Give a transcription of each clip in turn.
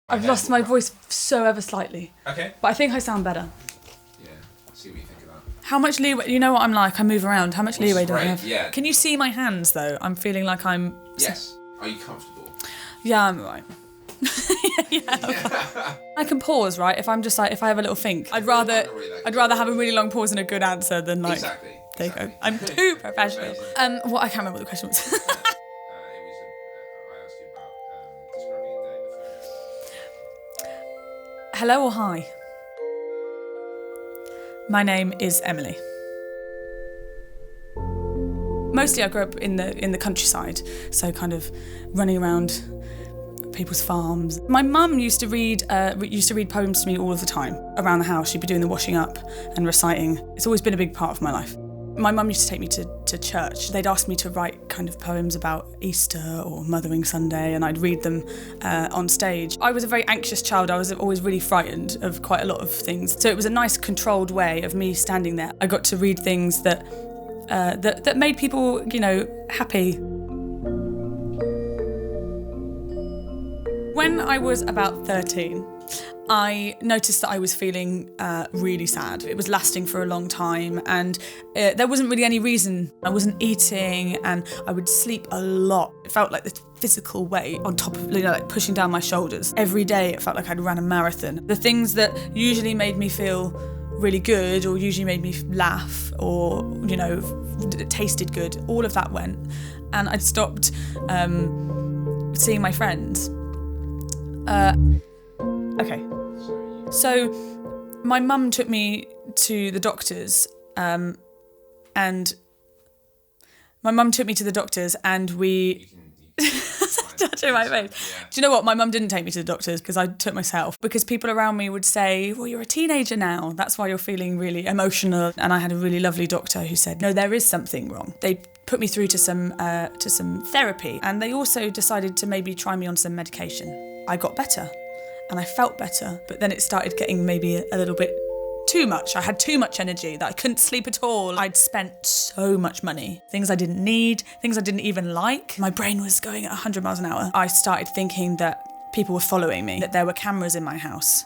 I've lost my voice so ever slightly. Okay. But I think I sound better. Yeah, see what you think of that. How much leeway, you know what I'm like, I move around. How much leeway do I have? Yeah. Can you see my hands though? I'm feeling like I'm... Yes. Are you comfortable? Yeah, I'm alright. yeah. I can pause, right? If I'm just like, if I have a little think. I'd rather have a really long pause and a good answer than like... Exactly. There you go. I'm too professional. What, I can't remember what the question was. I asked you about describing a day before. Hello or hi? My name is Emily. Mostly I grew up in the countryside, so kind of running around people's farms. My mum used to read poems to me all of the time around the house. She'd be doing the washing up and reciting. It's always been a big part of my life. My mum used to take me to church. They'd ask me to write kind of poems about Easter or Mothering Sunday, and I'd read them on stage. I was a very anxious child. I was always really frightened of quite a lot of things. So it was a nice controlled way of me standing there. I got to read things that made people, you know, happy. When I was about 13, I noticed that I was feeling really sad. It was lasting for a long time, and there wasn't really any reason. I wasn't eating, and I would sleep a lot. It felt like this physical weight on top of, you know, like pushing down my shoulders. Every day it felt like I'd run a marathon. The things that usually made me feel really good or usually made me laugh or, you know, it tasted good, all of that went. And I'd stopped seeing my friends. Okay. So my mum took me to the doctors, and we... touching my face. Yeah. Do you know what? My mum didn't take me to the doctors because I took myself. Because people around me would say, well, you're a teenager now. That's why you're feeling really emotional. And I had a really lovely doctor who said, no, there is something wrong. They put me through to some therapy. And they also decided to maybe try me on some medication. I got better and I felt better. But then it started getting maybe a little bit too much. I had too much energy that I couldn't sleep at all. I'd spent so much money. Things I didn't need, things I didn't even like. My brain was going at 100 miles an hour. I started thinking that people were following me, that there were cameras in my house.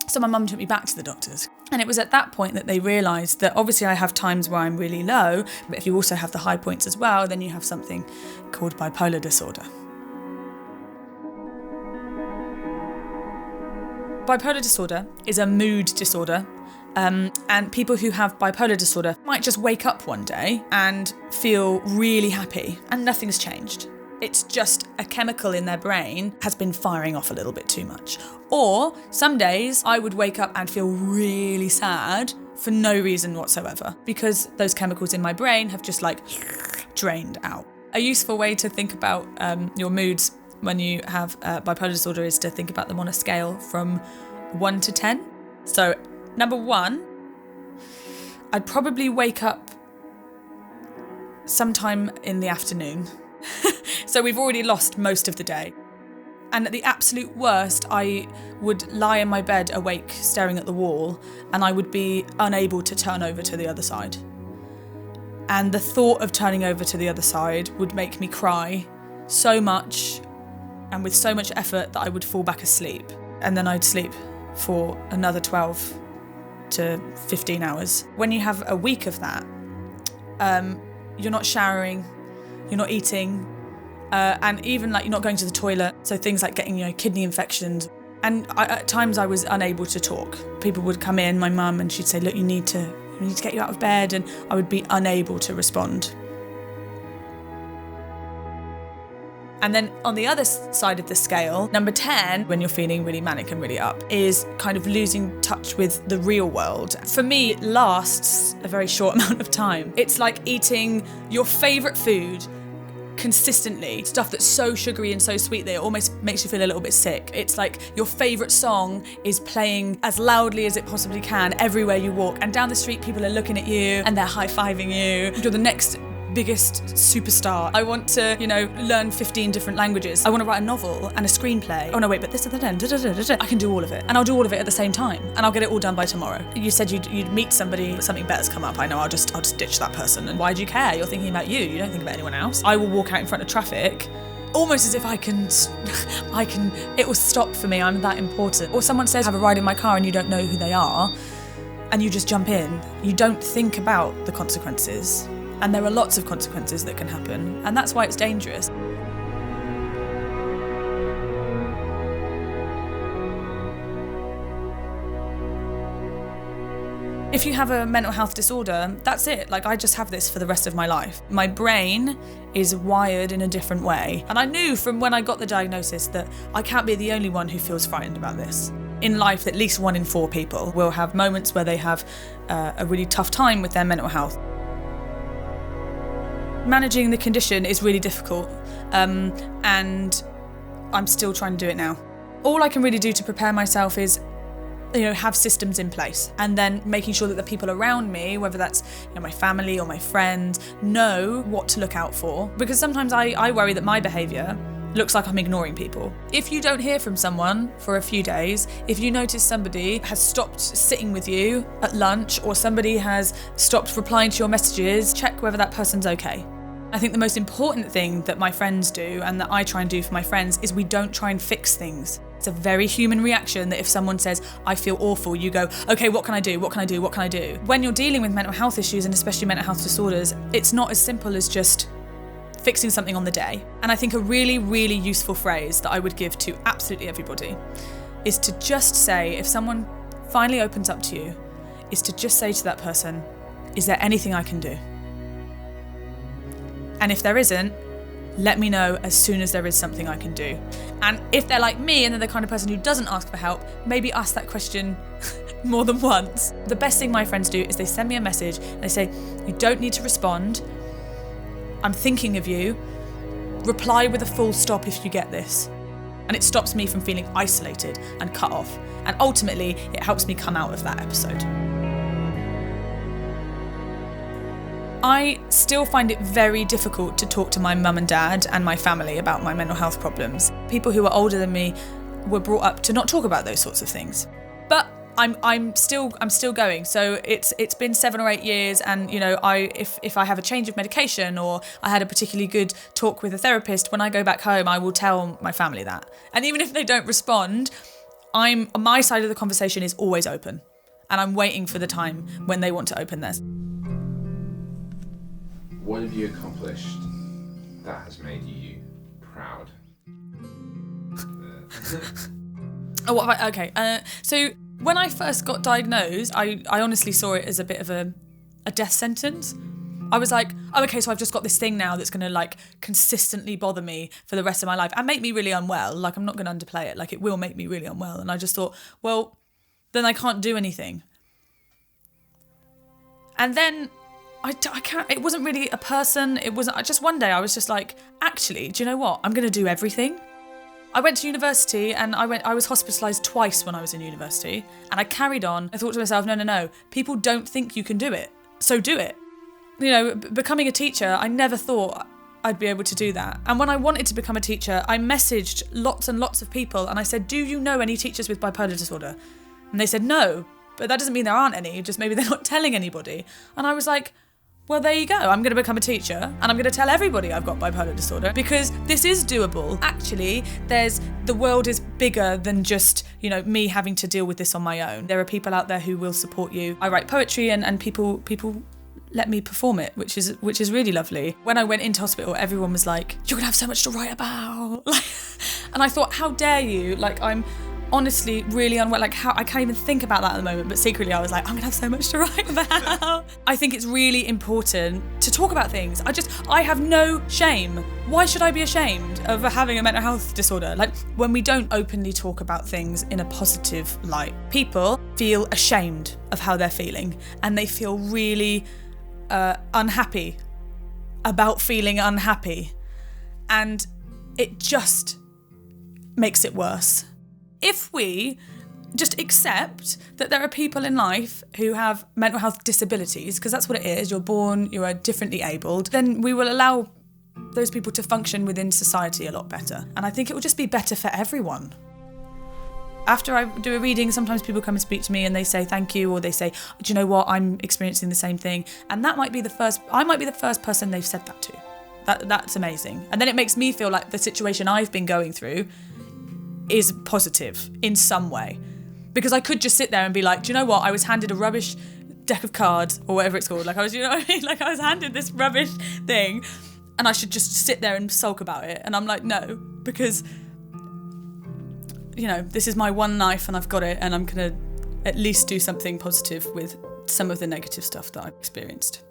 So my mum took me back to the doctors. And it was at that point that they realised that obviously I have times where I'm really low, but if you also have the high points as well, then you have something called bipolar disorder. Bipolar disorder is a mood disorder. And people who have bipolar disorder might just wake up one day and feel really happy and nothing's changed. It's just a chemical in their brain has been firing off a little bit too much. Or some days I would wake up and feel really sad for no reason whatsoever because those chemicals in my brain have just like drained out. A useful way to think about your moods when you have bipolar disorder is to think about them on a scale from 1 to 10. So number 1, I'd probably wake up sometime in the afternoon. So we've already lost most of the day. And at the absolute worst, I would lie in my bed awake, staring at the wall, and I would be unable to turn over to the other side. And the thought of turning over to the other side would make me cry so much and with so much effort that I would fall back asleep. And then I'd sleep for another 12 to 15 hours. When you have a week of that, you're not showering, you're not eating, and even like you're not going to the toilet. So things like getting, you know, kidney infections. And at times I was unable to talk. People would come in, my mum, and she'd say, look, we need to get you out of bed, and I would be unable to respond. And then on the other side of the scale, number 10, when you're feeling really manic and really up, is kind of losing touch with the real world. For me, it lasts a very short amount of time. It's like eating your favourite food consistently, stuff that's so sugary and so sweet that it almost makes you feel a little bit sick. It's like your favourite song is playing as loudly as it possibly can everywhere you walk, and down the street people are looking at you and they're high-fiving you. You're the next biggest superstar. I want to, you know, learn 15 different languages. I want to write a novel and a screenplay. Oh no, wait, but this and that. I can do all of it. And I'll do all of it at the same time. And I'll get it all done by tomorrow. You said you'd meet somebody, but something better's come up. I know, I'll just ditch that person. And why do you care? You're thinking about you. You don't think about anyone else. I will walk out in front of traffic almost as if it will stop for me, I'm that important. Or someone says, have a ride in my car, and you don't know who they are, and you just jump in. You don't think about the consequences. And there are lots of consequences that can happen, and that's why it's dangerous. If you have a mental health disorder, that's it. Like, I just have this for the rest of my life. My brain is wired in a different way. And I knew from when I got the diagnosis that I can't be the only one who feels frightened about this. In life, at least 1 in 4 people will have moments where they have a really tough time with their mental health. Managing the condition is really difficult, and I'm still trying to do it now. All I can really do to prepare myself is have systems in place, and then making sure that the people around me, whether that's my family or my friends, know what to look out for. Because sometimes I worry that my behaviour looks like I'm ignoring people. If you don't hear from someone for a few days, if you notice somebody has stopped sitting with you at lunch, or somebody has stopped replying to your messages, check whether that person's okay. I think the most important thing that my friends do, and that I try and do for my friends, is we don't try and fix things. It's a very human reaction that if someone says, I feel awful, you go, okay, what can I do? What can I do? What can I do? When you're dealing with mental health issues, and especially mental health disorders, it's not as simple as just fixing something on the day. And I think a really, really useful phrase that I would give to absolutely everybody is to just say, if someone finally opens up to you, is to just say to that person, is there anything I can do? And if there isn't, let me know as soon as there is something I can do. And if they're like me and they're the kind of person who doesn't ask for help, maybe ask that question more than once. The best thing my friends do is they send me a message and they say, you don't need to respond. I'm thinking of you. Reply with a full stop if you get this. And it stops me from feeling isolated and cut off. And ultimately, it helps me come out of that episode. I still find it very difficult to talk to my mum and dad and my family about my mental health problems. People who are older than me were brought up to not talk about those sorts of things. But I'm still going. So it's been 7 or 8 years, and if I have a change of medication, or I had a particularly good talk with a therapist, when I go back home, I will tell my family that. And even if they don't respond, my side of the conversation is always open, and I'm waiting for the time when they want to open theirs. What have you accomplished that has made you proud? So when I first got diagnosed, I honestly saw it as a bit of a death sentence. I was like, oh, okay, so I've just got this thing now that's going to consistently bother me for the rest of my life and make me really unwell. I'm not going to underplay it. It will make me really unwell. And I just thought, well, then I can't do anything. And then I can't, it wasn't really a person. Just one day I was just like, actually, do you know what? I'm going to do everything. I went to university and I was hospitalised twice when I was in university, and I carried on. I thought to myself, no, people don't think you can do it, so do it. Becoming a teacher, I never thought I'd be able to do that. And when I wanted to become a teacher, I messaged lots and lots of people and I said, do you know any teachers with bipolar disorder? And they said, no, but that doesn't mean there aren't any, just maybe they're not telling anybody. And I was like, well, there you go. I'm going to become a teacher and I'm going to tell everybody I've got bipolar disorder, because this is doable. Actually, the world is bigger than just, me having to deal with this on my own. There are people out there who will support you. I write poetry and people let me perform it, which is really lovely. When I went into hospital, everyone was like, you're going to have so much to write about. And I thought, how dare you? I'm honestly really unwell. How I can't even think about that at the moment, but secretly I was like, I'm gonna have so much to write about. I think it's really important to talk about things. I have no shame. Why should I be ashamed of having a mental health disorder? When we don't openly talk about things in a positive light, people feel ashamed of how they're feeling, and they feel really unhappy about feeling unhappy, and it just makes it worse. If we just accept that there are people in life who have mental health disabilities, because that's what it is, you are differently abled, then we will allow those people to function within society a lot better. And I think it will just be better for everyone. After I do a reading, sometimes people come and speak to me and they say thank you, or they say, do you know what, I'm experiencing the same thing. And I might be the first person they've said that to. That's amazing. And then it makes me feel like the situation I've been going through is positive in some way. Because I could just sit there and be like, do you know what? I was handed a rubbish deck of cards or whatever it's called. Like I was, you know what I mean? Like I was handed this rubbish thing and I should just sit there and sulk about it. And I'm like, no, because, you know, this is my one life and I've got it, and I'm going to at least do something positive with some of the negative stuff that I've experienced.